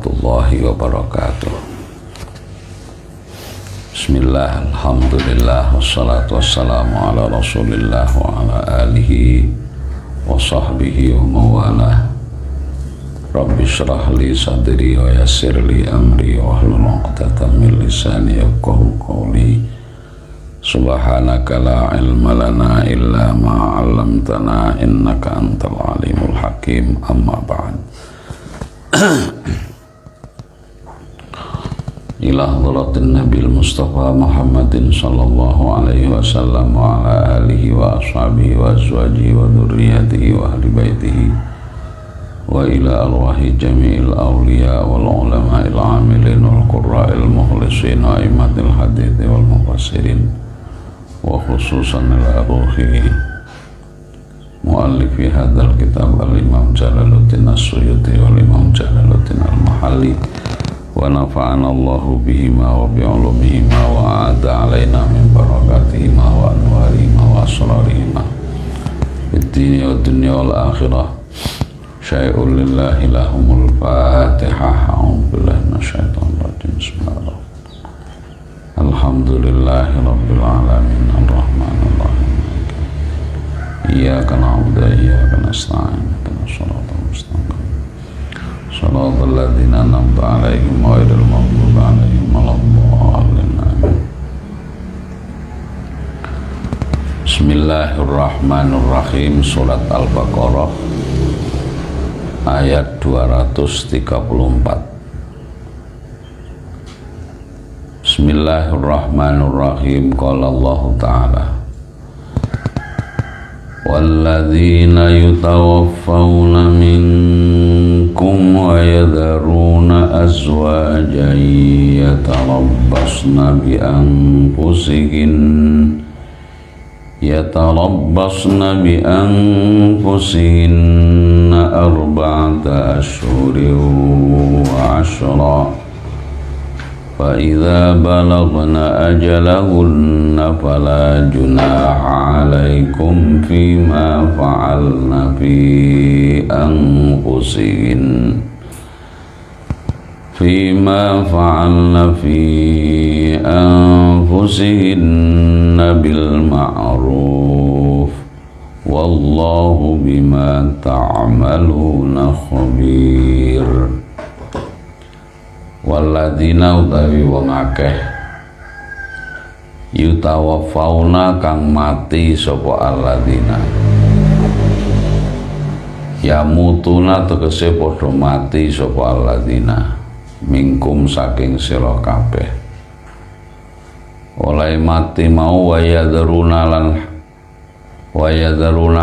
warahmatullahi wabarakatuh. Bismillah, alhamdulillah, wassalatu wassalamu ala rasulillah wa ala alihi wa sahbihi wa mawalah. Rabbi syrah li sadri wa yassir li amri wa hlul 'uqdatam min lisani yafqahu qawli. Subhanaka la ilma lana illa ma 'allamtana innaka antal alimul hakim. Amma ba'd. Ila hadratin Nabil Mustafa Muhammadin sallallahu alaihi wasallam wa ala alihi wa ashabihi wa azwajihi wa dhurriyyatihi wa ahli baitihi wa ila arwahi jami'il awliya wal ulama'il amilin wal qurra'il mukhlisin wa imatil hadithi wal mufassirin wa khususan ila ruhi muallifi hadzal kitab al-imam Jalaluddin As-Suyuti wal imam Jalaluddin Al-Mahalli wa nafa'ana Allahu bihima wa bi'ulumihima wa a'adha alaina min barakatihima wa anwarihima wa asrarihima fid dini wa dunya wal akhirah. Syai'un lillahi lahumul fatihah. A'udzu billahi minasyaitonir rajim. Bismillah. Alhamdulillahi rabbil alamin arrahmanir rahim. Iyyaka na'budu wa iyyaka nasta'in. Ihdinas siratal mustaqim. Shiratal ladzina an'amta 'alaihim ghairil maghdubi 'alaihim waladdallin. Amin. Bismillahirrahmanirrahim. Surat Al-Baqarah ayat 234. Bismillahirrahmanirrahim. Qala Allah Ta'ala: walladzina yutawaffawna minkum wa yadharuna azwajan yatarabbasna bi anfusihinna arba'ata ashhurin wa 'ashra fa idza balagna ajalahunna fala junaha 'alaikum fima fa'alna fi anfusihinna bil ma'ruf wallahu bima ta'maluna khabir. Walladzina utawi wong akeh yutawaffawna kang mati sapa alladzina yamutuna tegese padha mati sapa alladzina mingkum saking sira kabeh oleh mati mau wayadharuna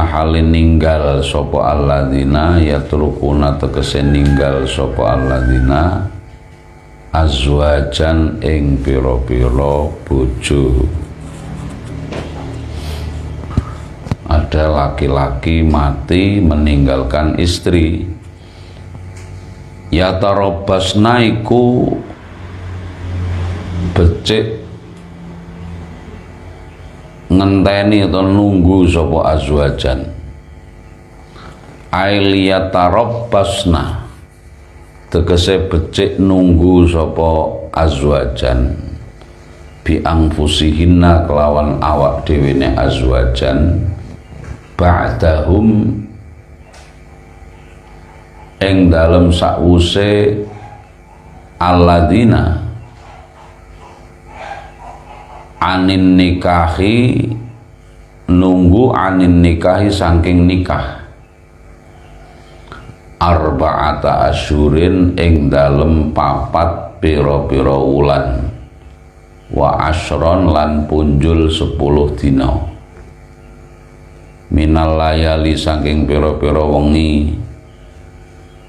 halin ninggal sapa alladzina yatrukuna tegese ninggal sapa alladzina azwajan ing pira-pira bojo. Ada laki-laki mati meninggalkan istri, yatarabbasna iku becik ngenteni atau nunggu sapa azwajan ailiyatarabbasna tegese becik nunggu sapa azwajan bi anfusihinna kelawan awak dhewene azwajan ba'dahum ing dalem sakwuse alladzina anin nikahi nunggu anin nikahi saking nikah arba'ata asyurin ing dalem papat pira-pira wulan wa asyron lan punjul 10 dina minal layali saking pira-pira wengi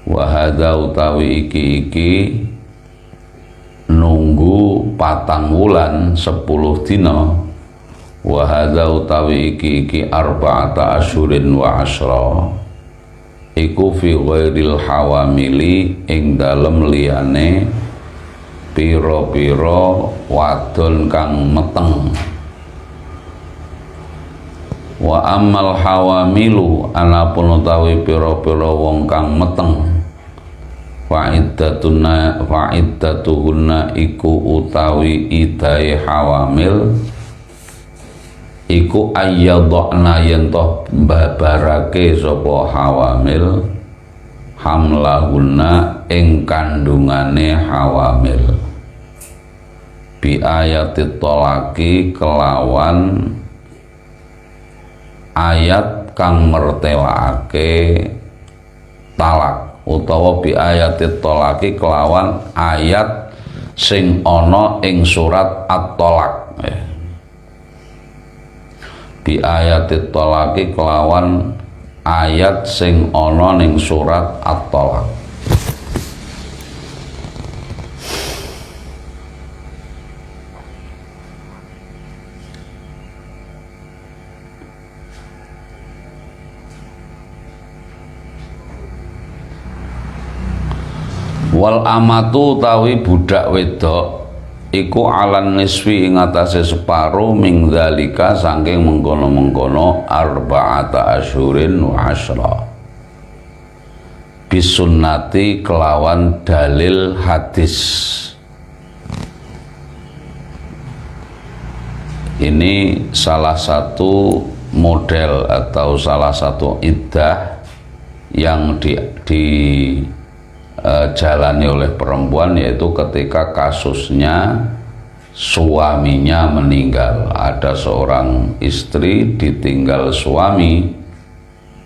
wa hadza utawi iki nunggu 4 wulan 10 dina wa hadza utawi iki arba'ata asyurin wa asyra iku fi ghairil hawamili ing dalem liyane pira-pira wadon kang meteng. Wa amal hawamilu anapun utawi pira-pira wong kang meteng fa'iddatuhunna iku utawi idai hawamil iku ayyadhna yen toh babarake sapa hawamil hamlahunna ing kandungane hawamil bi ayatit tolaki kelawan ayat kang mertelake talak utawa bi ayatit tolaki kelawan ayat sing ana ing surat at-tolak bi ayatit tolaki kelawan ayat sing ana ning surat at-tolak. Wal amatu tawi budak wedok iku alan niswi ing atase separo ming dzalika saking mengkono-mengkono arba'ata asyhurin wa asyra bisunnati kelawan dalil hadis. Ini salah satu model atau salah satu iddah yang jalani oleh perempuan, yaitu ketika kasusnya suaminya meninggal. Ada seorang istri ditinggal suami,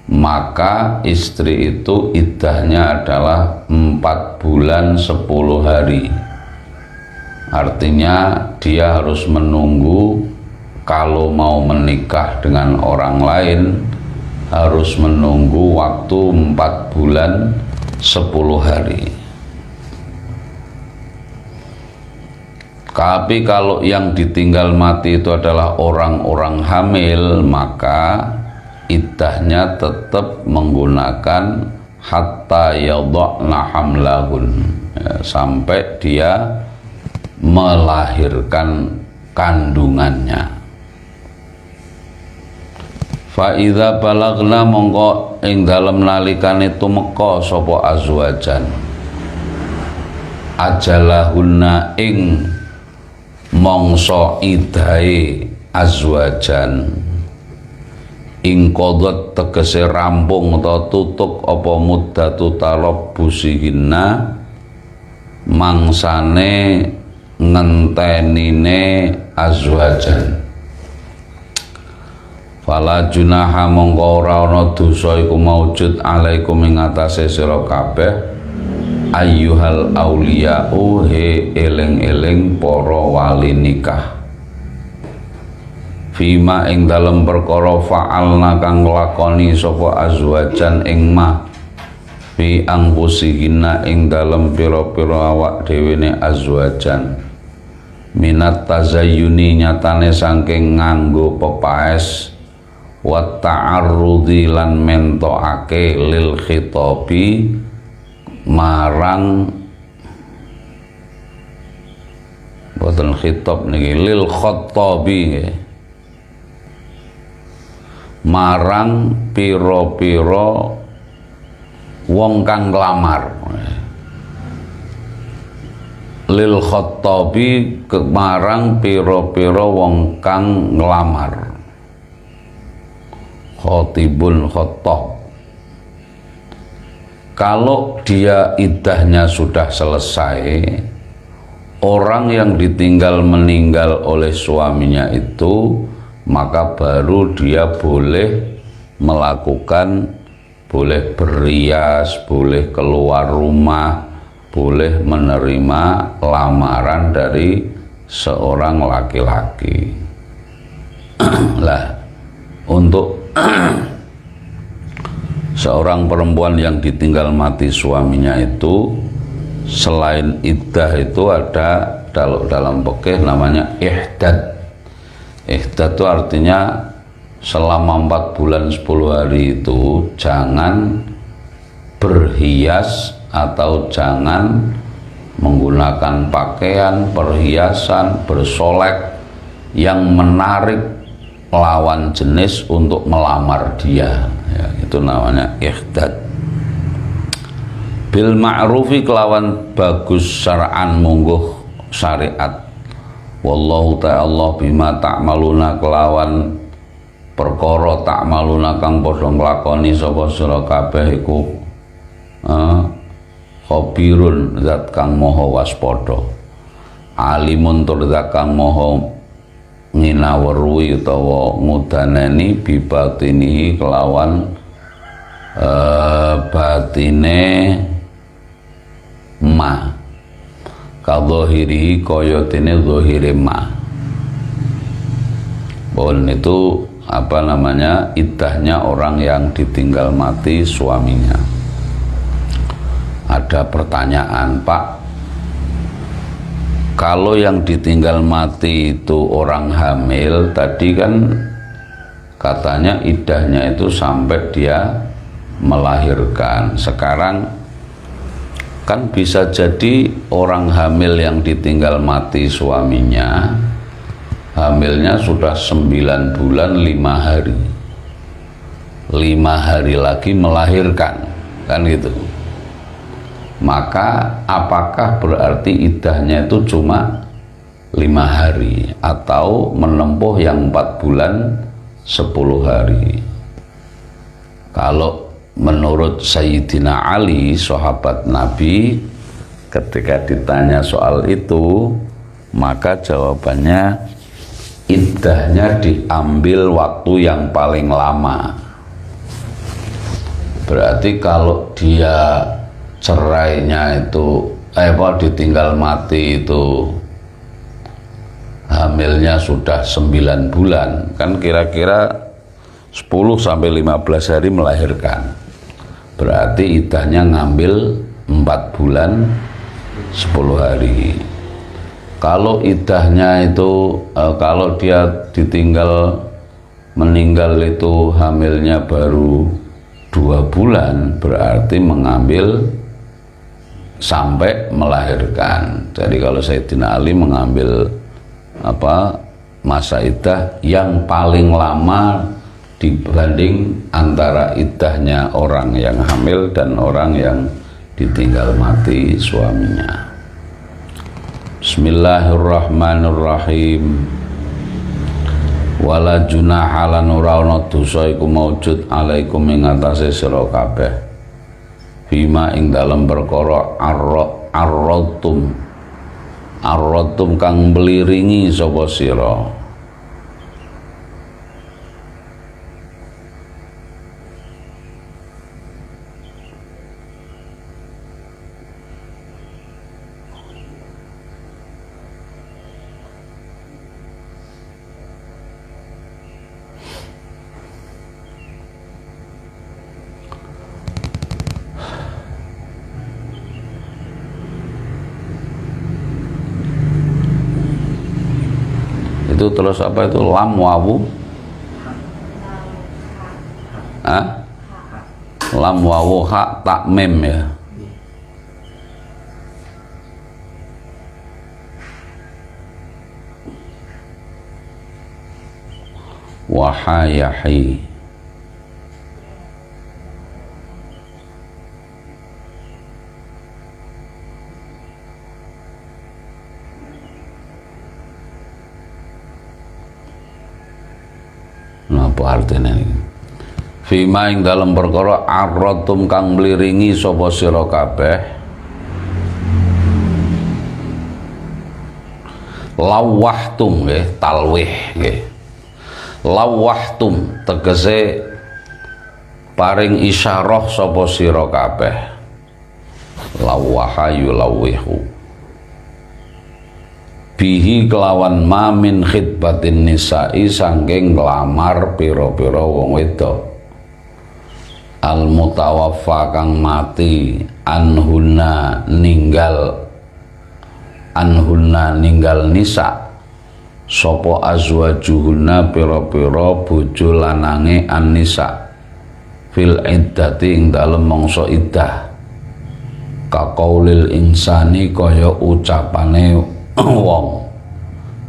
maka istri itu iddahnya adalah 4 bulan 10 hari. Artinya dia harus menunggu, kalau mau menikah dengan orang lain harus menunggu waktu 4 bulan 10 hari. Tapi kalau yang ditinggal mati itu adalah orang-orang hamil, maka iddahnya tetap menggunakan hatta yadhna hamlahun, sampai dia melahirkan kandungannya. Fa idza balagna mongko ing dalem nalikane tumeka sapa azwajan ajalahunna ing mangsa iddahe azwajan ing qadhat tegese rampung utawa tutuk apa muddatu talabbusihinna mangsane ngentenine azwajan. Fala junaha mongko ora ana dosa iku maujud alaikum ing atase sira kabeh ayyuhal auliya'u he eling-eling para wali nikah fima ing dalem perkara fa'alna kang nglakoni sapa azwajan ing ma fi angkusihinna ing dalem pira-pira awak dhewene azwajan minat tazayyuni nyatane saking nganggo pepaes wa ta'arrudi lan mentokake lil khitabi marang boten khitab niki lil khattabi marang pira-pira wong kang nglamar. Lil khattabi marang pira-pira wong kang nglamar. Khotibun khattab. Kalau dia iddahnya sudah selesai, orang yang ditinggal meninggal oleh suaminya itu, maka baru dia boleh melakukan, boleh berias, boleh keluar rumah, boleh menerima lamaran dari seorang laki-laki. Lah, untuk seorang perempuan yang ditinggal mati suaminya itu, selain iddah itu ada dalam fikih namanya ihdad. Ihdad itu artinya selama 4 bulan 10 hari itu jangan berhias atau jangan menggunakan pakaian, perhiasan, bersolek yang menarik lawan jenis untuk melamar dia, ya, itu namanya ihdad. bil ma'rufi kelawan bagus syara'an mungguh syariat. Wallahu ta'ala bima ta'maluna kelawan perkara ta'maluna kang padha nglakoni sapa sira kabeh iku khabirun zat kang maha waspada, alimun tur zat kang maha nginaweruhi utawa ngudanani bibatini kelawan batine ma kadzohiri kaya dene zahire ma. Bon itu apa namanya, iddahnya orang yang ditinggal mati suaminya. Ada pertanyaan, Pak, kalau yang ditinggal mati itu orang hamil, tadi kan katanya iddahnya itu sampai dia melahirkan. Sekarang kan bisa jadi orang hamil yang ditinggal mati suaminya, hamilnya sudah 9 bulan 5 hari, 5 hari lagi melahirkan, kan gitu. Maka apakah berarti iddahnya itu cuma 5 hari atau menempuh yang 4 bulan 10 hari? Kalau menurut Sayyidina Ali, sahabat Nabi, ketika ditanya soal itu, maka jawabannya iddahnya diambil waktu yang paling lama. Berarti kalau dia cerainya itu ditinggal mati itu hamilnya sudah 9 bulan, kan kira-kira 10 sampai 15 hari melahirkan. Berarti iddahnya ngambil 4 bulan 10 hari. Kalau iddahnya itu kalau dia ditinggal meninggal itu hamilnya baru 2 bulan, berarti mengambil sampai melahirkan. Jadi kalau Sayyidina Ali mengambil masa iddah yang paling lama dibanding antara iddahnya orang yang hamil dan orang yang ditinggal mati suaminya. Bismillahirrahmanirrahim. Wala junaha lan ora ana dosa iku maujud alaikum ing atase sira kabeh bima ing dalem perkara arratum kang mliringi sapa sira. Itu terus apa itu lam wawu lam wawu ha tak mem ya. Wahayahi apa artinya ini? Fima ing dalam perkara arratum kang mliringi sapa sira kabeh lawahtum nggih, talwih nggih. Lawahtum tegese paring isyarah sapa sira kabeh. Lawaha yulawihu bihi kelawan ma min khidbatin nisa'i sangking nglamar pira-pira wong wedok al mutawaffa kang mati anhunna ninggal nisa sapa azwajuhunna pira-pira bojo lanange an-nisa fil iddati ing dalem mangsa iddah kaqaulil insani kaya ucapane wong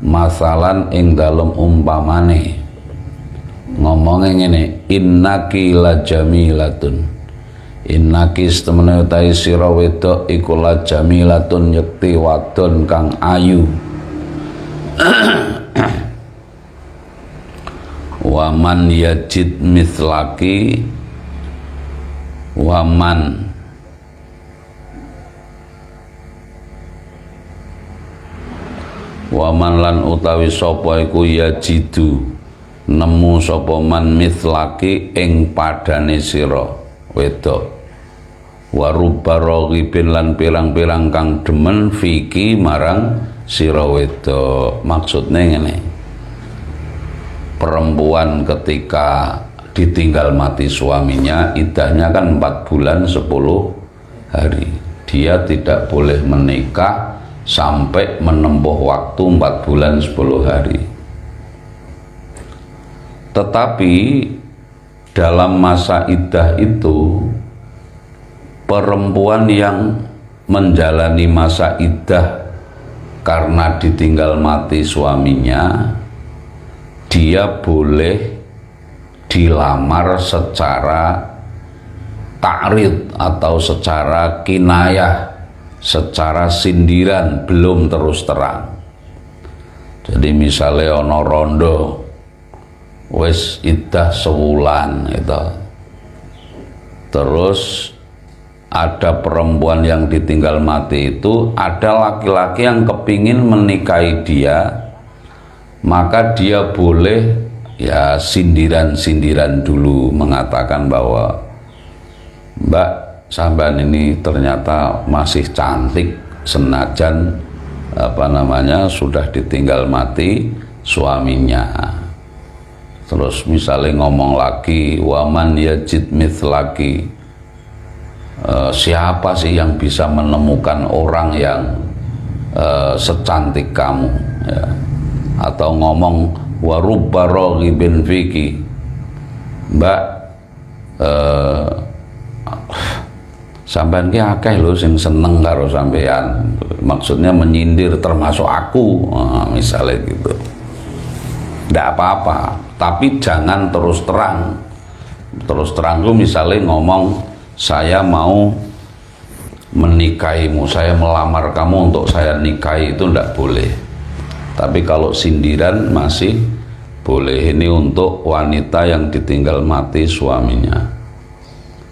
masalan ing dalem umpamane ngomongnya ngene innaki la jamilatun innaki temene utahe sira wedok iku la jamilatun yakti wadon kang ayu waman yajid mithlaki waman lan utawi sapa iku yajidu nemu sapa man mithlaki ing padane sira wedok warubba raghibin lan pirang-pirang kang demen fiki marang sira wedok. Maksudnya ngene, perempuan ketika ditinggal mati suaminya iddahnya kan 4 bulan 10 hari, dia tidak boleh menikah sampai menempuh waktu 4 bulan 10 hari. Tetapi dalam masa iddah itu, perempuan yang menjalani masa iddah karena ditinggal mati suaminya, dia boleh dilamar secara ta'rid atau secara kinayah, secara sindiran, belum terus terang. Jadi misalnya ono rondo wis iddah sewulan itu, terus ada perempuan yang ditinggal mati itu, ada laki-laki yang kepingin menikahi dia, maka dia boleh ya sindiran-sindiran dulu, mengatakan bahwa Mbak, sampean ini ternyata masih cantik senajan sudah ditinggal mati suaminya. Terus misalnya ngomong lagi, waman yajid mithlaki, siapa sih yang bisa menemukan orang yang secantik kamu, ya. Atau ngomong warubba raghibin fiki, Mbak, sampean ki akeh lho sing seneng karo sampean, maksudnya menyindir termasuk aku, misalnya gitu. Ndak apa-apa, tapi jangan terus terang. Terus terang tuh misalnya ngomong, saya mau menikahimu, saya melamar kamu untuk saya nikahi, itu ndak boleh. Tapi kalau sindiran masih boleh. Ini untuk wanita yang ditinggal mati suaminya.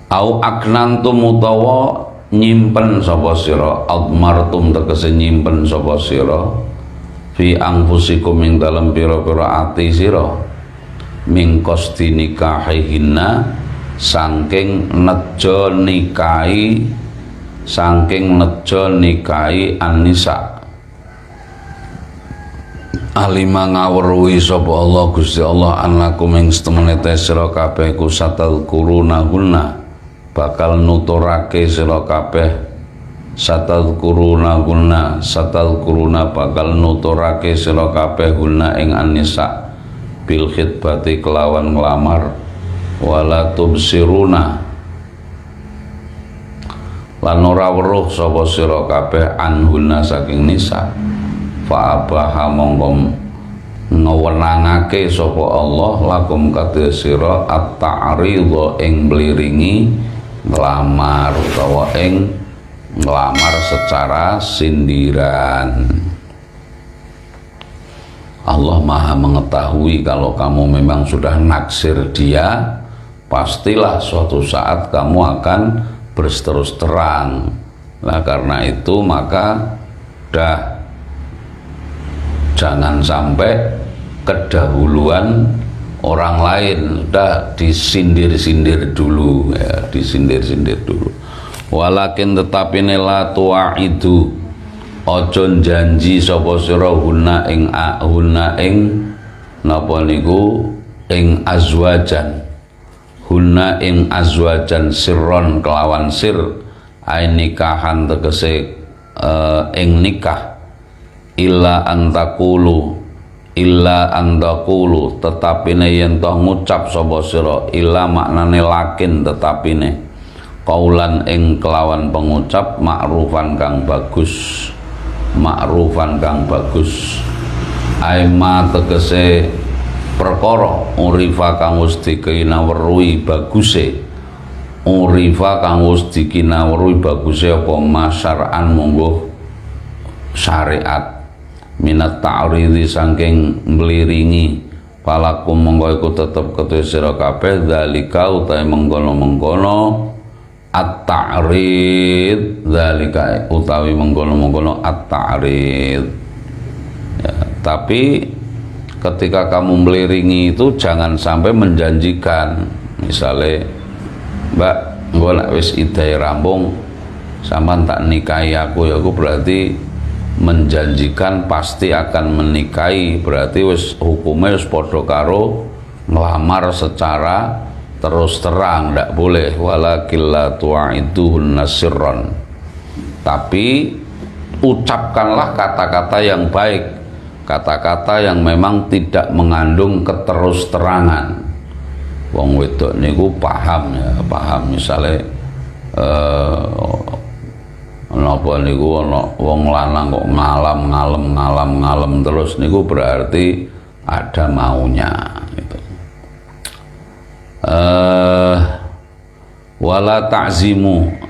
Au aknantum utawa nyimpen sapa sira, admartum tegese nyimpen sapa sira, fi anfusikum ing dalem pira-pira ati sira, min qasdi nikahihinna, saking nejo nikahi an-nisa. Alima ngawruhi sapa Allah Gusti Allah anlakum ing setemene sira kabeh ku satal kuruna guna, bakal nuturake sira kabeh satal kuruna bakal nuturake sira kabeh guna ing an-nisa bil khitbati kelawan nglamar, wala tubsiruna lan ora weruh sapa sira kabeh anhuna saking nisa, fa abaha mongko ngewenangake sapa Allah lakum kadhe sira at-ta'ridha ing mliringi nglamar utawa ing nglamar secara sindiran. Allah Maha mengetahui kalau kamu memang sudah naksir dia, pastilah suatu saat kamu akan berterus terang. Nah karena itu maka jangan sampai kedahuluan orang lain, disindir-sindir dulu, ya, disindir-sindir dulu. Walakin tetapi la tu'idu, ojo janji sapa sira huna ing napa niku ing azwajan, huna ing azwajan sirron kelawan sir, ai nikahan tegese ing nikah, illa antakulu tetapine yen to ngucap sapa sira, illa maknane lakin tetapine kaulan ing kelawan pengucap ma'rufan kang bagus, aima tegese perkara urifa kang wis dikena weruhi baguse urifa kang wis dikinawruhi baguse apa masyar'an monggo syariat minat ta'ridi saking ngliringi palakum monggo iku tetep ketu sira kabeh zalika utahe mengkono-mengkono at-ta'rid zalika utawi mengkono-mengkono at-ta'rid ya, tapi ketika kamu meliringi itu jangan sampai menjanjikan misalnya mbak gue nak wis idai rampung sampean tak nikahi aku ya aku berarti menjanjikan pasti akan menikahi, berarti wis hukumnya wis padha karo ngelamar secara terus terang, ndak boleh. Walakil la tu'iduhun nasirron, tapi ucapkanlah kata-kata yang baik, kata-kata yang memang tidak mengandung keterus terangan. Wong wedok niku paham ya, paham misalnya napa niku ana wong lanang kok ngalem terus niku berarti ada maunya gitu. Wala ta'zimu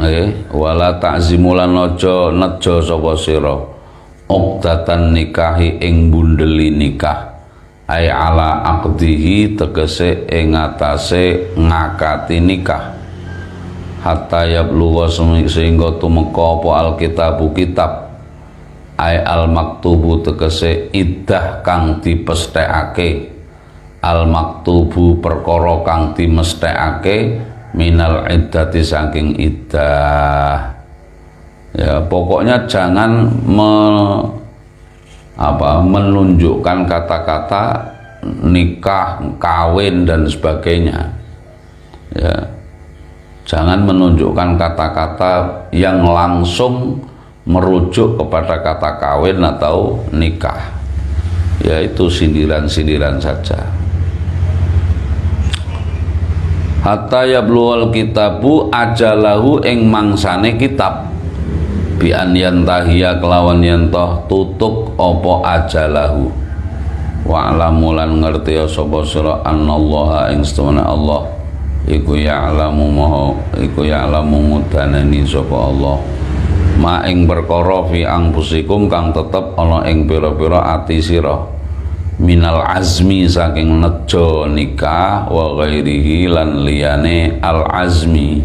wala ta'zimu lan aja nejo sapa sira uqdatan nikahi ing bundeli nikah ai ala aqdihi tegese ing atase ngakati nikah hatta yablugha sehingga tumeka apa alkitabu kitab ai al maktubu tegese iddah kang dipesthekake al maktubu perkara kang dimesthekake minal iddati saking iddah ya. Pokoknya jangan menunjukkan kata-kata nikah, kawin dan sebagainya ya. Jangan menunjukkan kata-kata yang langsung merujuk kepada kata kawin atau nikah, yaitu sindiran-sindiran saja. Hatta yablughal kitabu ajalahu ing mangsane kitab bi an yantahiya kelawan yen toh tutuk apa ajalahu wa alamulan ngerti sapa sira annallaha ing stuna Allah iku ya'lamu mudanani sapa Allah ma ing perkara fi anfusikum kang tetep ana ing pira-pira ati sira minal azmi saking nejo nikah wa ghairihi lan liyane al azmi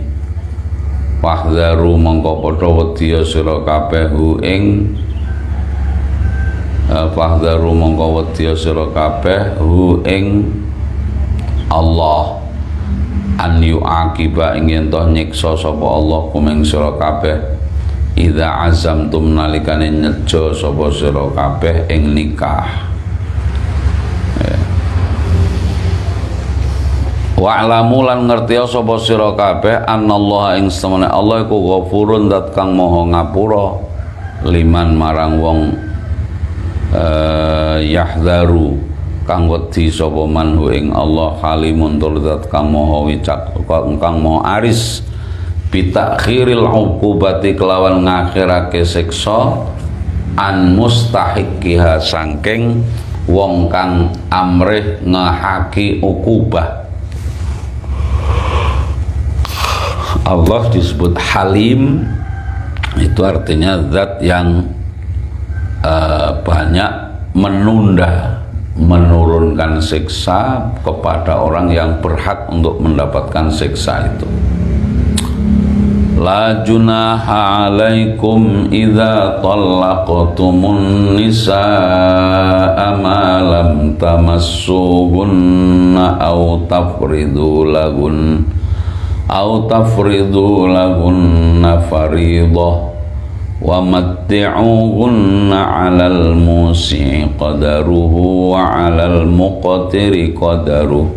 fahdharu mongko padha wedya sira kabeh ing fahdharu mongko wedya sira kabeh ing Allah an yu'aqiba ing yen toh nyiksa sapa Allah kumeng sira kabeh idza azamtum nalikane nyejo sapa sira kabeh ing nikah wa'lamu lan ngerti sapa sira kabeh anallaha ing semene Allah iku ghafurun zat kang maha ngapura liman marang wong yahdharu kang wedi sapa manhu ing Allah halimun tur zat kang maha wicak kang maha aris bitakhiril uqubati kelawan ngakhirake siksa an mustahiqiha saking wong kang amrih ngahaki ukubah. Allah disebut Halim, itu artinya zat yang banyak menurunkan siksa kepada orang yang berhak untuk mendapatkan siksa itu. La junaha alaikum idza talaqtumun nisaa ma lam tamassuhunna aw tafridu lahunna fariidah wa matti'uhunna 'alal musi'i qadaruhu wa 'alal muqtiri qadaruhu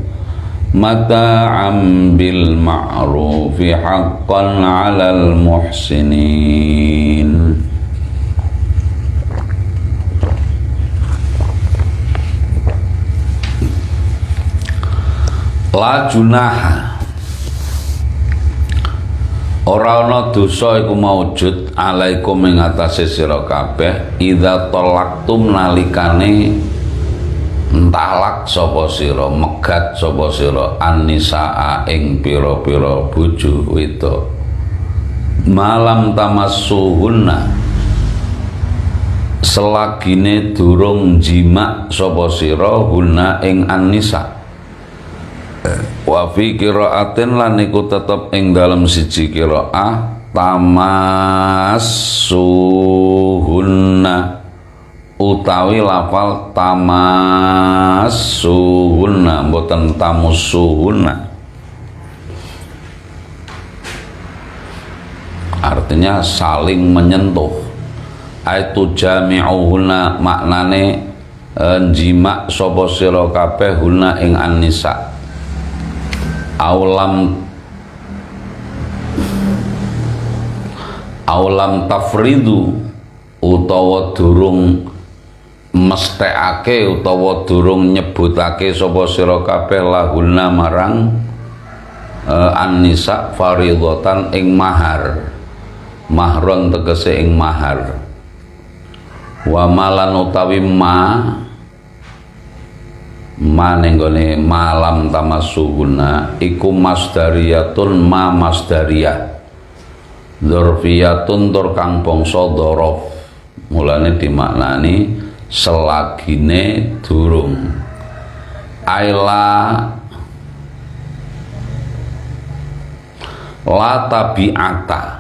mata'am bil ma'rufi haqqan 'alal muhsinin. La junaha, ora ana dosa iku maujud alaikum ing atase sira kabeh idza talaqtum nalikane talak sapa sira, megat sapa sira annisaa ing pira-pira bojo wedok malam tamassuhunna selagine durung jima sapa sira hunna ing annisa. Wa fi qiraatin lan iku tetep ing dalem siji qiraah tamassuhunna utawi lafal tamassuhunna mboten tamussuhunna, artinya saling menyentuh. Aitu jami'uhunna maknane jima sapa sira kabeh hunna ing annisa. Aulam tafridu utawa durung mesthekake utawa durung nyebutake sapa sira kabeh lahunna marang annisa faridatan ing mahar. Mahron tegese ing mahar. Wa malan utawi nenggone malam tamassuhuna iku masdariyatun ma masdariyah dzarfiyatun tur kang bangsa dzaraf, mulane dimaknani selagine durung. Aila la tabi'ata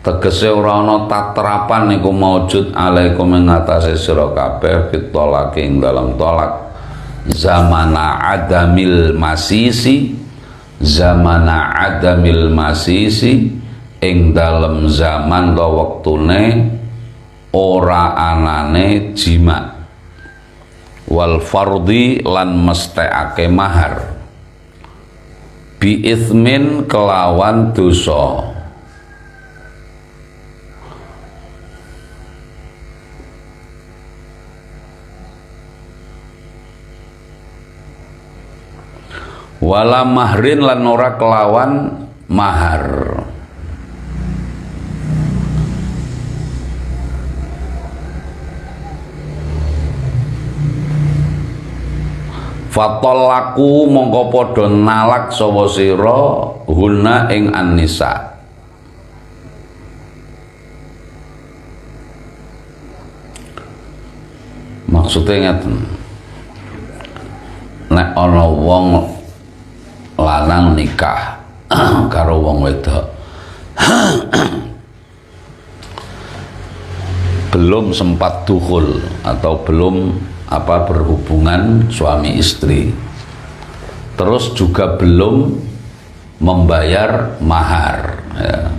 tegese ora ana tatrapan iku maujud alaikum ing atase sira kabeh fitolake ing dalam tolak zamana adamil masisi ing dalam zaman to wektune ora anane jima wal fardhi lan mesthekake mahar bi itsmin kelawan dosa. Wala mahrin lan ora kelawan mahar. Fatallaku mongko padha nalak sapa sira hunna ing annisa. Maksudnya ngeten, nek ana wong lanang nikah karo wong wedok belum sempat dukhul atau belum berhubungan suami istri, terus juga belum membayar mahar ya.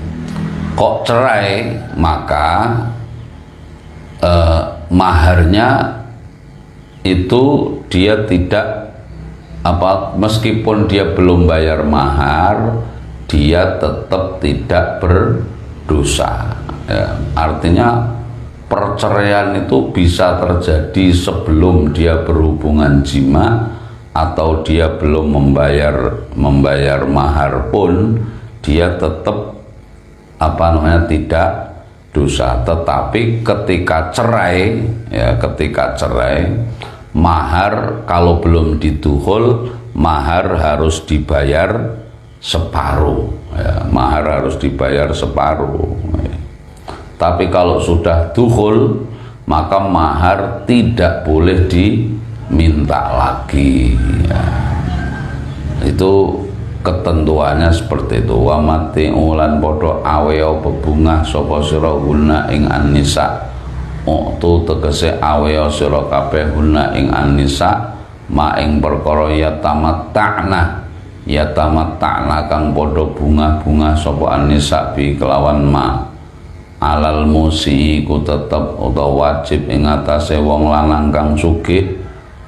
Kok cerai, maka maharnya itu dia tidak meskipun dia belum bayar mahar, dia tetap tidak berdosa ya. Artinya perceraian itu bisa terjadi sebelum dia berhubungan jima atau dia belum membayar mahar pun dia tetap tidak dosa. Tetapi ketika cerai mahar kalau belum didukhul, mahar harus dibayar separuh ya, mahar harus dibayar separuh ya. Tapi kalau sudah dukhul, maka mahar tidak boleh diminta lagi ya. Itu ketentuannya seperti itu. Wa mati ulan podo aweo bebungah sapa sira guna ing annisa. Tu tegese aweo sira kabeh guna ing annisa ma ing perkara ya tamatta'na kang podo bunga-bunga sapa annisa bi kelawan ma alal musi ku tetep utawa wajib ing atase wong lanang kang sugih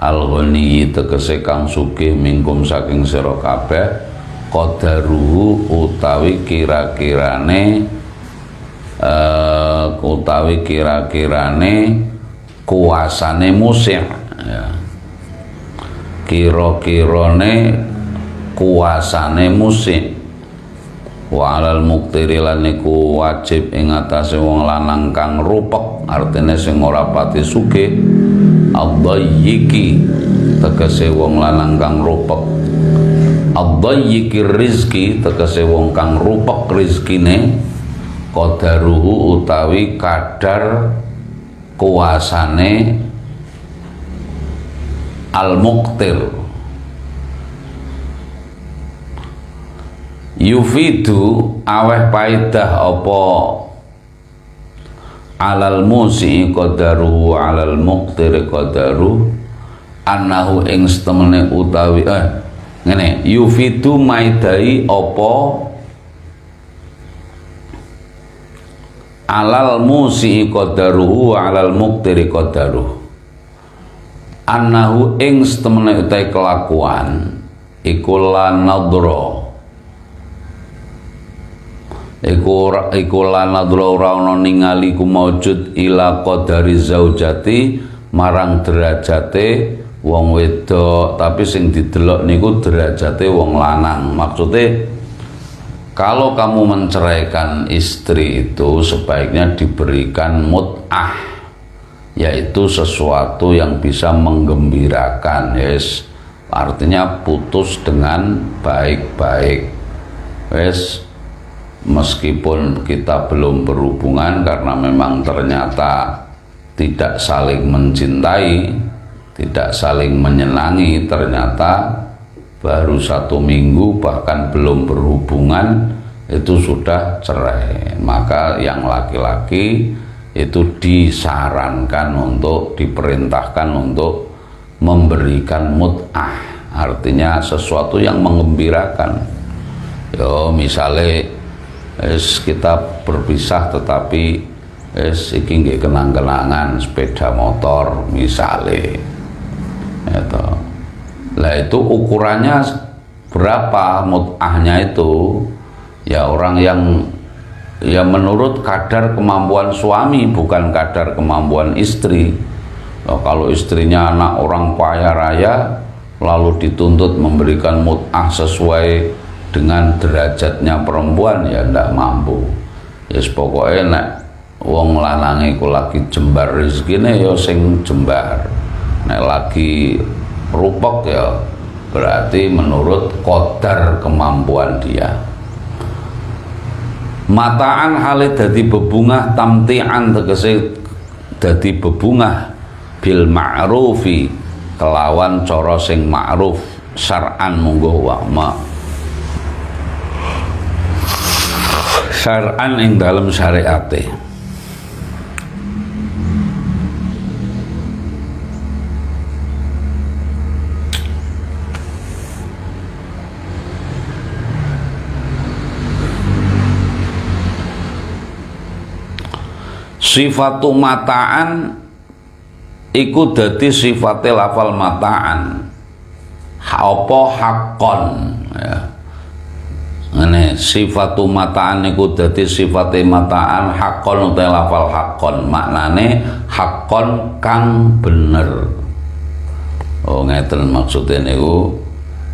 al-ghani tegese kang sugih mingkum saking sira kabeh qadaruhu utawi kira-kirane kuasane musik ya. Kira-kirane kuasane musik. Wa alal muqtiri lan iku wajib ing atase wong lanang kang rupek, artine sing ora pati sugih, adhayyiki tegese wong lanang kang rupek, ad-dayyikir rizki tegese wong kang rupek rizkine, qadaruhu utawi kadar kuasane al-muqtir. Yufidu aweh paidah apa alal musi qadaruhu alal muqtir qadaruhu annahu ing setemene utawi ngene, yufidu maidai apa alal musi qadaruhu alal muqtir qadaruhu annahu ing setemene utawi kelakuan iku lan nadra iku lan nadra ora ana ningali ku maujud ila qadari zaujati marang derajate wong wedok, tapi sing didelok niku derajate wong lanang. Maksudnya kalau kamu menceraikan istri itu sebaiknya diberikan mut'ah, yaitu sesuatu yang bisa menggembirakan. Yes, artinya putus dengan baik-baik. Yes, meskipun kita belum berhubungan karena memang ternyata tidak saling mencintai, tidak saling menyenangi, ternyata baru 1 minggu bahkan belum berhubungan itu sudah cerai, maka yang laki-laki itu disarankan untuk diperintahkan untuk memberikan mut'ah, artinya sesuatu yang menggembirakan. Yo misalnya kita berpisah tetapi iki nggih kenang-kenangan sepeda motor misalnya itu. Lah itu ukurannya berapa mut'ahnya itu? Ya orang yang ya menurut kadar kemampuan suami, bukan kadar kemampuan istri. Kalau istrinya anak orang kaya raya lalu dituntut memberikan mut'ah sesuai dengan derajatnya perempuan, ya ndak mampu. Ya pokoknya nek wong lanang iku lagi jembar rezekine ya sing jembar, nek lagi rupek ya berarti menurut qadar kemampuan dia. Mataan hale dadi bebungah, tamti'an tegese dadi bebungah bil ma'rufi kelawan cara sing ma'ruf syar'an munggo wa syar'an ing dalam syariate. Sifatu mataan iku dadi sifate lafal mataan apa hakon ya. Ngene sifatu mataan niku dadi sifate mataan hakon utawa lafal hakon, maknane hakon kang bener. Oh ngeten maksudnya niku,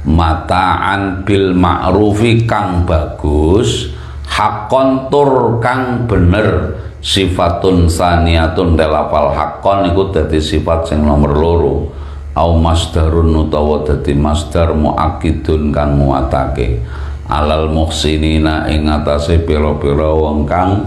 mataan bil ma'rufi kang bagus, hakon tur kang bener. Sifatun saniyatun lafal hakon niku dadi sifat sing nomor 2, au masdarun utawa dadi masdar muakkidun kang nguatake alal muhsinina ing atase pira-pira wong kang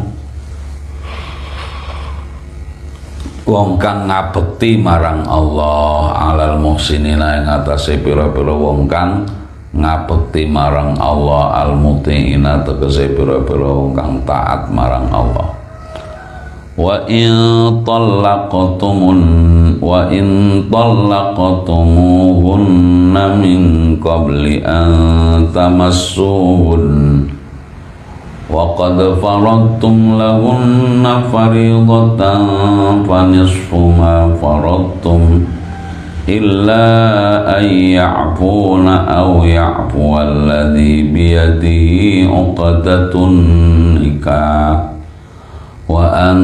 ngabekti marang Allah, alal muhsinina ing atase pira-pira wong kang ngabekti marang Allah, al mutiina tegese pira-pira wong kang taat marang Allah. Wa in talaqtumuhunna min qabli an tamassuhun wa qad faradtum lahunna fariidatan fa nisfu ma faradtum illa an ya'funa aw ya'fu alladhi biyadihi 'uqdatun nikah wa an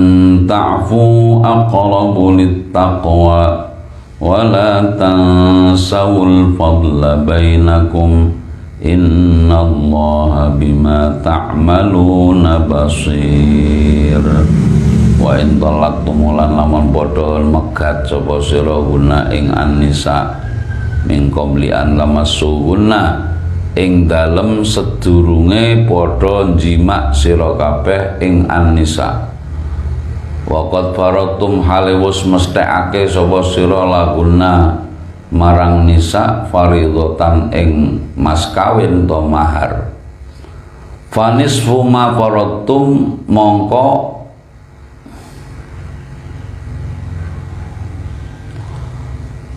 ta'fu aqrabu littaqwa wa la tansawul fadla bainakum innallaha bima ta'maluna basir. Wa in talaqtum lan lamun padha megat sapa sira guna ing an-nisa mingkom lian lamassuhunna ing dalem sedurunge padha jimak sira kabeh ing an-nisa. Waqad faratum halewus mesthekake sapa sira laguna marang nisa faridatan ing mas kawin to mahar. Fanisfu ma faratum mongko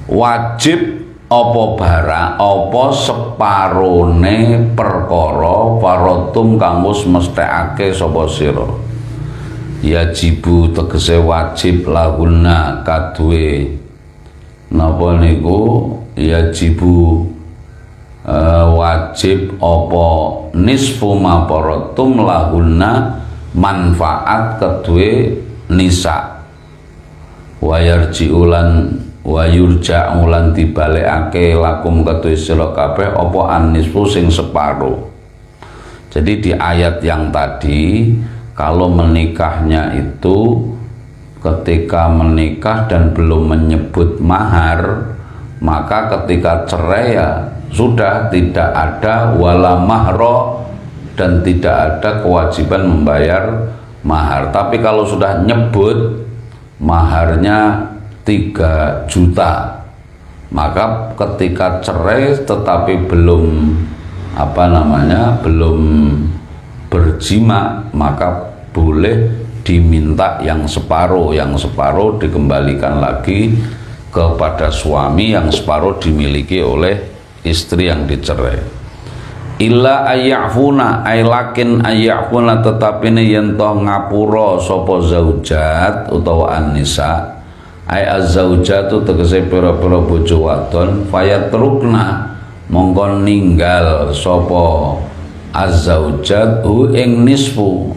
wajib apa barang apa separone perkara faratum kang wis mesthekake sapa sira. Yajibu tegese wajib lahuna kaduwe napa niku yajibu wajib apa nisfu ma faratum lahuna manfaat kaduwe nisa wayarji ulan wayurja ulan dibalekake lakum kaduwe sira kabeh apa an-nisfu sing separo. Jadi di ayat yang tadi kalau menikahnya itu ketika menikah dan belum menyebut mahar, maka ketika cerai ya sudah tidak ada wala mahro dan tidak ada kewajiban membayar mahar. Tapi kalau sudah nyebut maharnya 3 juta, maka ketika cerai tetapi belum belum berjima, maka boleh diminta yang separuh dikembalikan lagi kepada suami, yang separuh dimiliki oleh istri yang dicerai. Illa ayyafuna ay lakin ayyafuna tetapine yen to ngapura sapa zaujat utawa an-nisa ay az-zaujatu tegese pira-pira bojo wadon fayatrukna mongko ninggal sapa az-zaujat hu ing nisfu,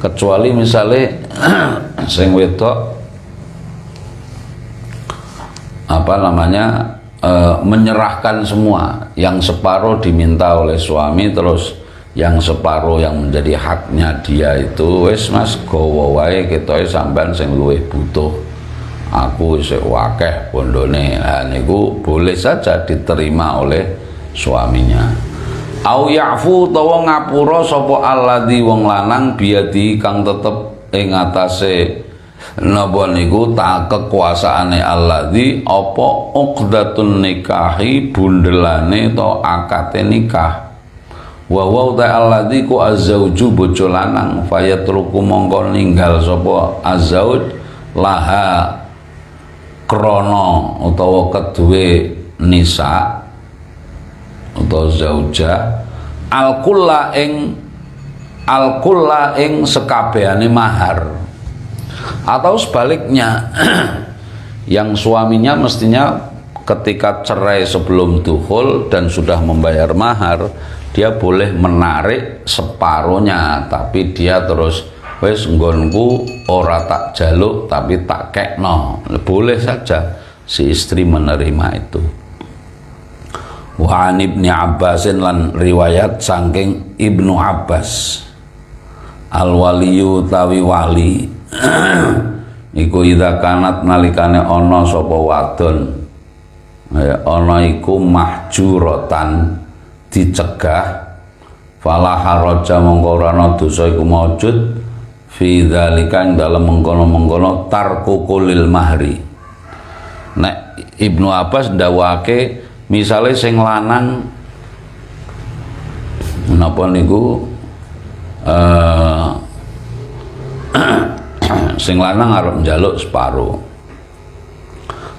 kecuali misalnya sing wedok menyerahkan semua, yang separuh diminta oleh suami, terus yang separuh yang menjadi haknya dia itu wis mas gowo wae ketoke sampean sing luwih butuh, aku isih wakeh bondone. Nah niku boleh saja diterima oleh suaminya. Au ya'fu utawa ngapura sapa alladzi wong lanang biadi kang tetep ing atase napa niku tak kekuasaane alladzi apa uqdatun nikahi bundelane to akate nikah. Wa wa ta alladzi ku azzauju bojo lanang fayatruku mongko ninggal sapa azzauj laha krana utawa keduwe nisa utawa zauja al-kulla ing sekabehane mahar, atau sebaliknya yang suaminya mestinya ketika cerai sebelum dukhul dan sudah membayar mahar, dia boleh menarik separuhnya, tapi dia terus wis nggonku ora tak jaluk tapi tak kekno, boleh saja si istri menerima itu. Wa an Ibnu Abbasin lan riwayat saking Ibnu Abbas al-waliyu tawi wali iku idza kanat nalikane ana sapa wadon ana iku mahjuratan dicegah fala haraja mongko ora ana dosa iku maujud fi dzalika dalem mengkono-mengkono tarku kulil mahri. Nek Ibnu Abbas ndawake misalnya sing lanang napa niku sing lanang arep njaluk separuh,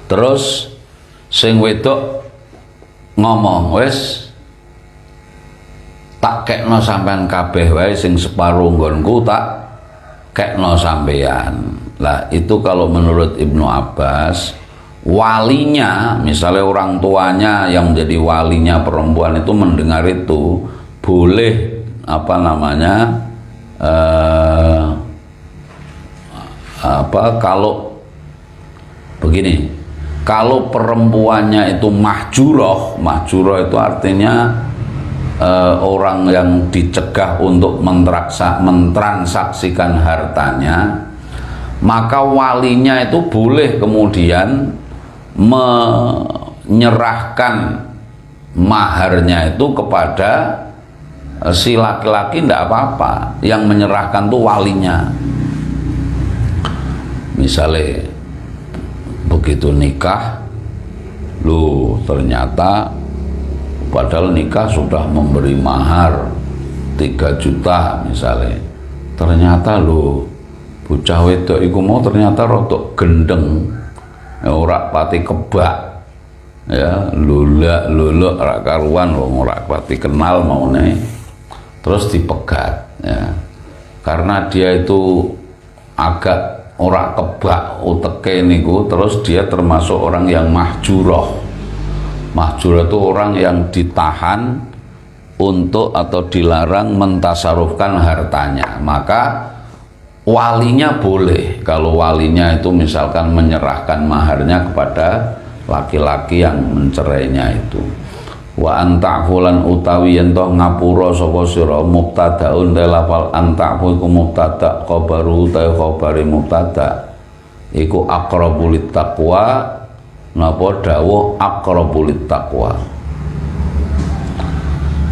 terus sing wedok ngomong wis tak kekno sampean kabeh wae, sing separuh nggonku tak kekno sampean. Lah itu kalau menurut Ibnu Abbas, walinya, misalnya orang tuanya yang menjadi walinya perempuan itu mendengar itu, boleh kalau begini, kalau perempuannya itu mahjuroh itu artinya orang yang dicegah untuk mentransaksikan hartanya, maka walinya itu boleh kemudian nyerahkan maharnya itu kepada si laki-laki tidak apa-apa, yang menyerahkan tuh walinya. Misalnya begitu nikah, lu ternyata padahal nikah sudah memberi mahar 3 juta misalnya, ternyata lu bocah wedok iku mau ternyata rotok gendeng, ora pati kebak, ya lulak ora karuan, ora pati kenal maune, terus dipegat, ya karena dia itu agak ora kebak uteke niku, terus dia termasuk orang yang mahjuroh. Mahjuroh itu orang yang ditahan untuk atau dilarang mentasarufkan hartanya. Maka walinya boleh, kalau walinya itu misalkan menyerahkan maharnya kepada laki-laki yang mencerainya itu. Wa anta'fulan utawi yen to ngapura sapa sira mubtadaun lafal anta'fu iku mubtada, khabaru ta khabari mubtada iku aqrabul taqwa, napa dawuh aqrabul taqwa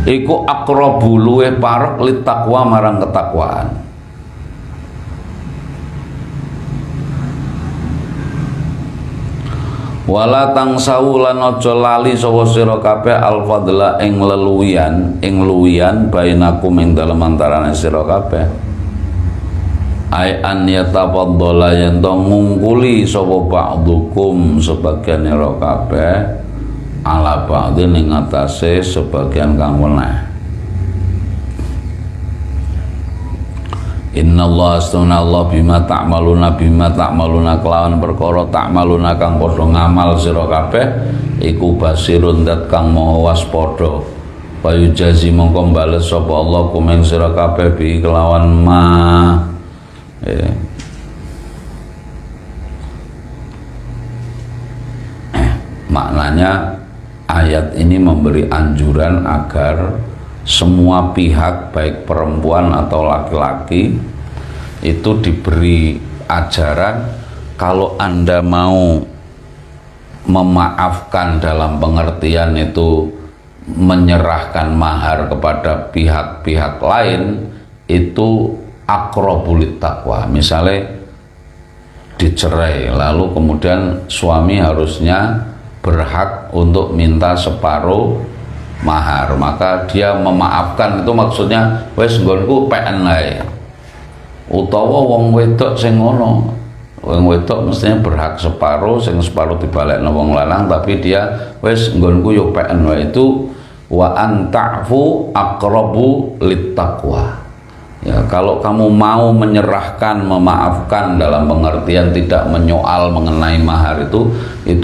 iku aqrabu luweh parek lit taqwa marang ketakwaan. Wala tangsau lan aja lali sapa sira kabeh al fadla ing luwian bainakum ing dalem antarane sira kabeh. Ai an yatafaddala yen to ngungkuli sapa ba'dukum sebagian sira kabeh ala ba'din ing atase sebagian kang weneh. Innallaha astagfirullah bima ta'maluna kelawan perkara ta'maluna kang padha ngamal sira kabeh iku basirun dat kang maha waspada. Payu jazi mongko bales sapa Allah kumeng sira kabeh bi kelawan ma. Maknanya ayat ini memberi anjuran agar semua pihak baik perempuan atau laki-laki itu diberi ajaran kalau Anda mau memaafkan dalam pengertian itu menyerahkan mahar kepada pihak-pihak lain itu aqrabulit taqwa. Misalnya dicerai lalu kemudian suami harusnya berhak untuk minta separuh mahar, maka dia memaafkan itu maksudnya wis nggonku PN ae. Utawa wong wedok sing ngono, wong wedok mestinya berhak separuh, sing separuh dibalekno wong lanang, tapi dia wis nggonku yo PN wae. Itu wa anta'fu aqrabu littaqwa. Ya, kalau kamu mau menyerahkan, memaafkan dalam pengertian tidak menyoal mengenai mahar itu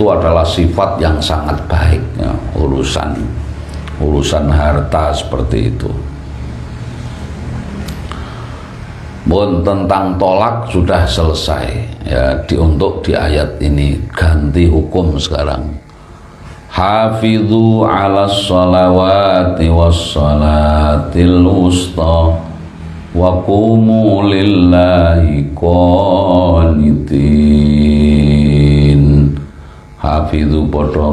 adalah sifat yang sangat baik, ya, urusan harta seperti itu. Pun tentang tolak sudah selesai, ya, untuk di ayat ini. Ganti hukum sekarang. Hafidhu ala sholawati was sholatil wusta wa qumu lillahi qanitin. Hafidhu padha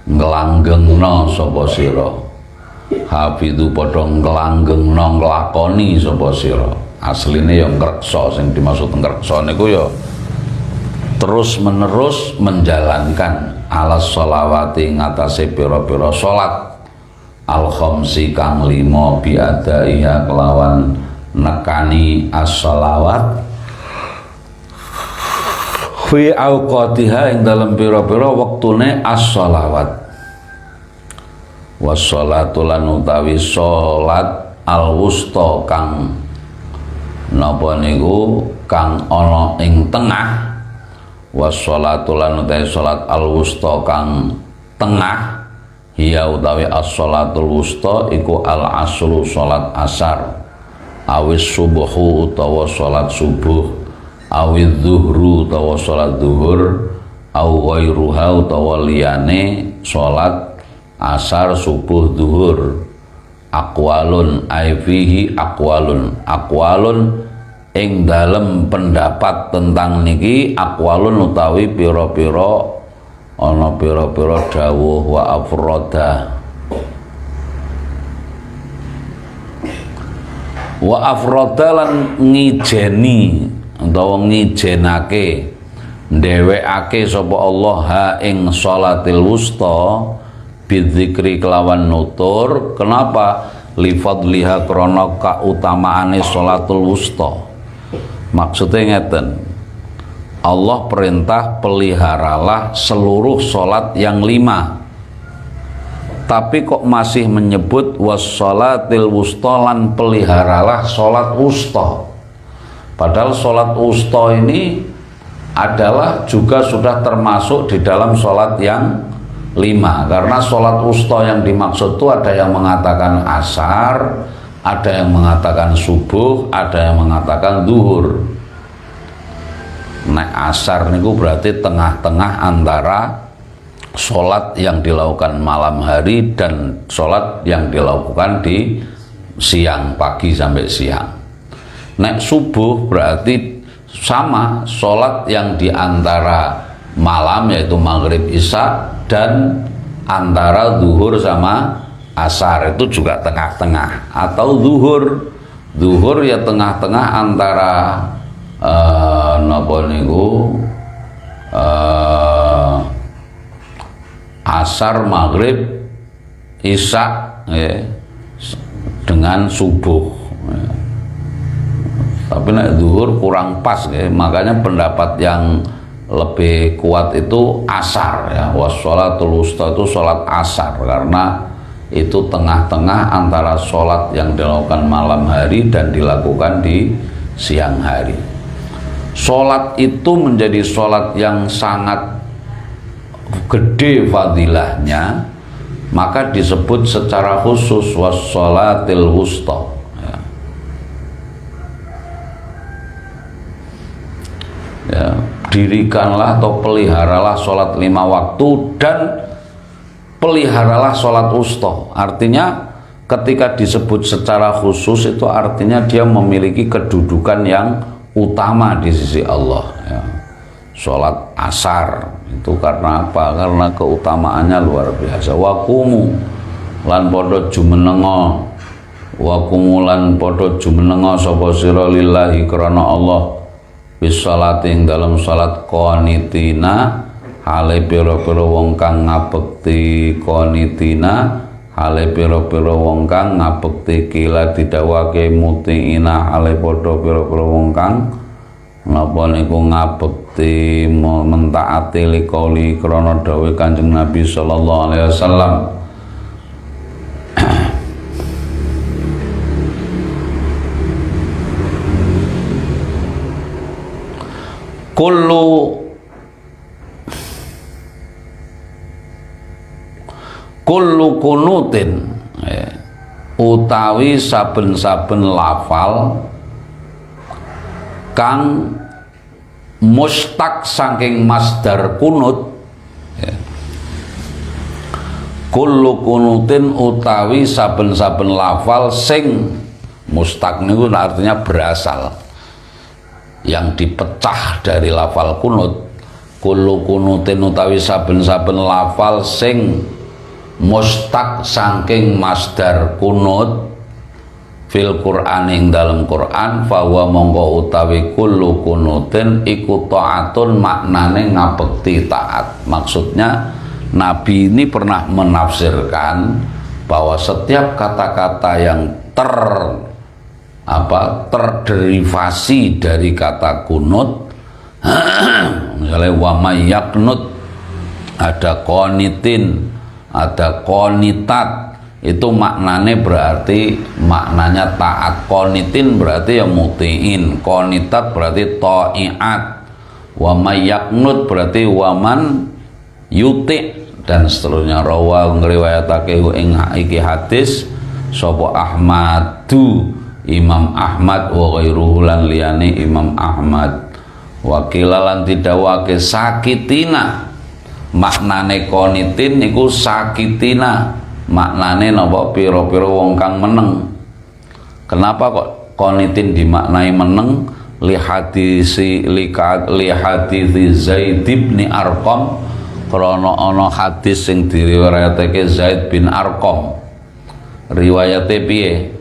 nglanggengna sapa sira. Hafidhu padha nglanggengna nglakoni sapa sira. Asline ya ngreksa, sing dimaksud ngreksa niku ya terus menerus menjalankan alas sholawati ngatasé pira-pira salat al khamsi kang 5 biadaiha kelawan nekani as-sholawat fi auqatiha ing dalem pira-pira wektune as-sholawat. Wassalatu lan utawi salat al-wusta kang napa niku kang ana ing tengah. Wassalatu lan utawi salat al-wusta kang tengah hiya utawi as-sholatul wusta iku al-asru salat asar awis subuhu utawa salat subuh awid zuhru utawa salat zuhur aw ghairuha utawa liyane salat asar subuh zuhur. Aqwalun ai fihi aqwalun ing dalem pendapat tentang niki aqwalun utawi pira-pira ana pira-pira dawuh wa afrada. Wa afrada lan ngijeni utawa ngijenake ndhewekake sapa Allah ha ing sholatil wusta bidzikri kelawan nutur. Kenapa? Li fadliha krana kautamaane sholatul wusta. Maksudnya ngeten, Allah perintah peliharalah seluruh sholat yang 5, tapi kok masih menyebut wassolatil wusta lan peliharalah sholat wusta. Padahal sholat wusta ini adalah juga sudah termasuk di dalam sholat yang 5, karena sholat wusta yang dimaksud itu ada yang mengatakan asar, ada yang mengatakan subuh, ada yang mengatakan zuhur. Nek asar niku berarti tengah-tengah antara sholat yang dilakukan malam hari dan sholat yang dilakukan di siang, pagi sampai siang. Nek subuh berarti sama, sholat yang di antara malam yaitu maghrib isya dan antara zuhur sama asar itu juga tengah-tengah. Atau zuhur ya tengah-tengah antara napa niku asar, maghrib, isya ya, dengan subuh ya. Tapi nek zuhur kurang pas ya. Makanya pendapat yang lebih kuat itu asar ya, wassolatul wusta itu sholat asar, karena itu tengah-tengah antara sholat yang dilakukan malam hari dan dilakukan di siang hari. Sholat itu menjadi sholat yang sangat gede fadilahnya, maka disebut secara khusus wassolatil wusta ya. Ya, dirikanlah atau peliharalah sholat 5 waktu dan peliharalah sholat wusta. Artinya ketika disebut secara khusus itu artinya dia memiliki kedudukan yang utama di sisi Allah ya. Sholat asar itu karena apa? Karena keutamaannya luar biasa. Wakumu lan podo jumenengo, wakumu lan podo jumenengo sapa sira lillahi krana Allah bisolati ing dalam salat qanitina hale pira-pira wong kang ngabekti, qanitina hale pira-pira wong kang ngabekti, kila didhawuhake mutiina hale padha pira-pira wong kang napa niku ngabekti mentaati liqauli krana dawuh Kanjeng Nabi sallallahu alaihi wasallam. kullu kunutin utawi saben-saben lafal kang mustaq saking masdar kunut ya. Kullu kunutin utawi saben-saben lafal sing mustaq niku artinya berasal, yang dipecah dari lafal kunut. Kullu kunutin utawi saben-saben lafal sing mustaq saking masdar kunut fil Qur'an ing dalam Qur'an, fawa mongko utawi kullu kunutin iku ta'atun, maknane ngabekti taat. Maksudnya Nabi ini pernah menafsirkan bahwa setiap kata-kata yang terderivasi dari kata kunut misalnya wa may yaqnut, ada qanitin, ada qanitat, itu maknanya berarti maknanya taat. Qanitin berarti ya mutiin, qanitat berarti ta'iat, wa may yaqnut berarti waman yuti, dan seterusnya. Rawa ngriwayatake ing iki hadis sapa Ahmadu, Imam Ahmad, wa ghairuhu lan liyane Imam Ahmad. Wakilalan didawake sakitina, maknane qanitin niku sakitina, maknane napa pira-pira wong kang meneng. Kenapa kok qanitin dimaknai meneng? Li hadisi Zaid bin Arqam krana ana hadis sing diriwayatake Zaid bin Arqam. Riwayate piye?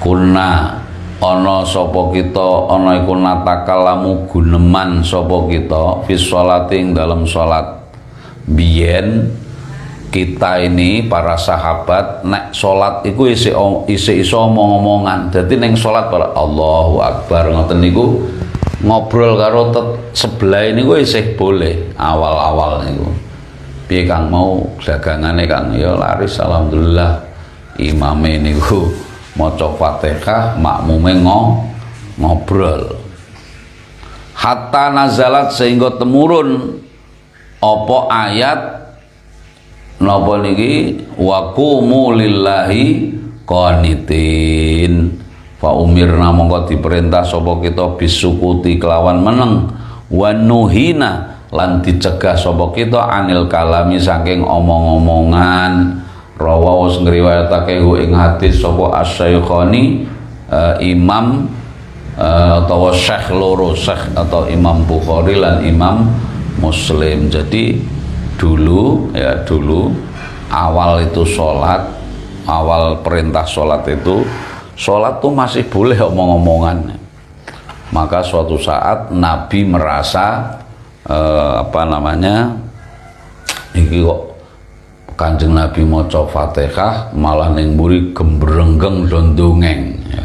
Kuna ana sapa kita ana iku natakalamu guneman sapa kita fi sholati ing dalam salat. Biyen kita ini para sahabat nek salat iku isih iso omong-omongan. Dadi ning salat para Allahu Akbar ngoten niku ngobrol karo sebelah niku isih boleh awal-awal niku. Piye Kang mau dagangane Kang? Ya laris alhamdulillah. Imame niku maca Fatihah, makmume ngobrol. Hatta nazalat sehingga temurun apa ayat napa niki wa qumu lillahi qanitin. Fa umirna mongko diperintah sapa kita bisukuti kelawan meneng wa nuhina lan dicegah sapa kita anil kalami saking omong-omongan. Rawa wis ngriwayatake ing hadis sapa Asy-Syaikhani Imam atau Syekh loro Syekh atau Imam Bukhari lan Imam Muslim. Jadi dulu awal itu sholat, awal perintah sholat itu sholat tuh masih boleh omong-omongan. Maka suatu saat Nabi merasa iki kok Kanjeng Nabi maca Fatihah malah ning mburi gembrengeng dondongeng ya.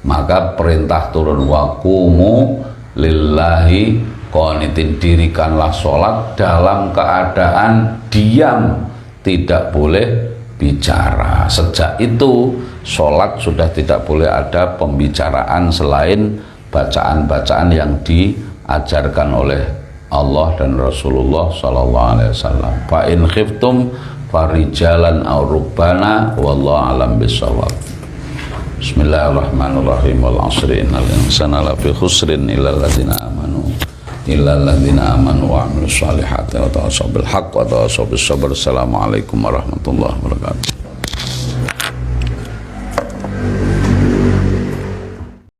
Maka perintah turun waqumu lillahi qanitin, dirikanlah sholat dalam keadaan diam, tidak boleh bicara. Sejak itu sholat sudah tidak boleh ada pembicaraan selain bacaan-bacaan yang diajarkan oleh Allah dan Rasulullah sallallahu alaihi wasallam. Fa in khiftum farijalan aw rubbana wallahu alam bisawab. Bismillahirrahmanirrahim. Wal 'asri innal insana lafi khusrin illal ladzina amanu wa 'amilus solihati wa tawassaw bil haqq wa tawassaw bis sabr. Assalamualaikum warahmatullahi wabarakatuh.